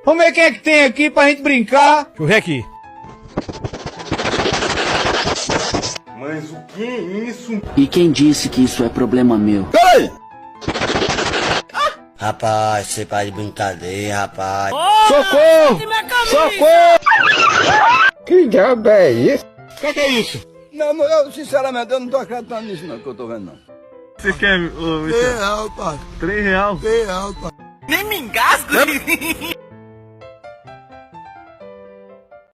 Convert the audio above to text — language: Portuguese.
Vamos ver quem é que tem aqui pra gente brincar. Deixa eu ver aqui. Mas o que é isso? E quem disse que isso é problema meu? Peraí! Rapaz, você para de brincadeira, rapaz. Socorro! Socorro! Que diabo é isso? O que é isso? Não, eu sinceramente eu não tô acreditando nisso não que eu tô vendo não. Você quer, ô, Michel? Real, pai. R$3? Real, pai. Nem me engasgo.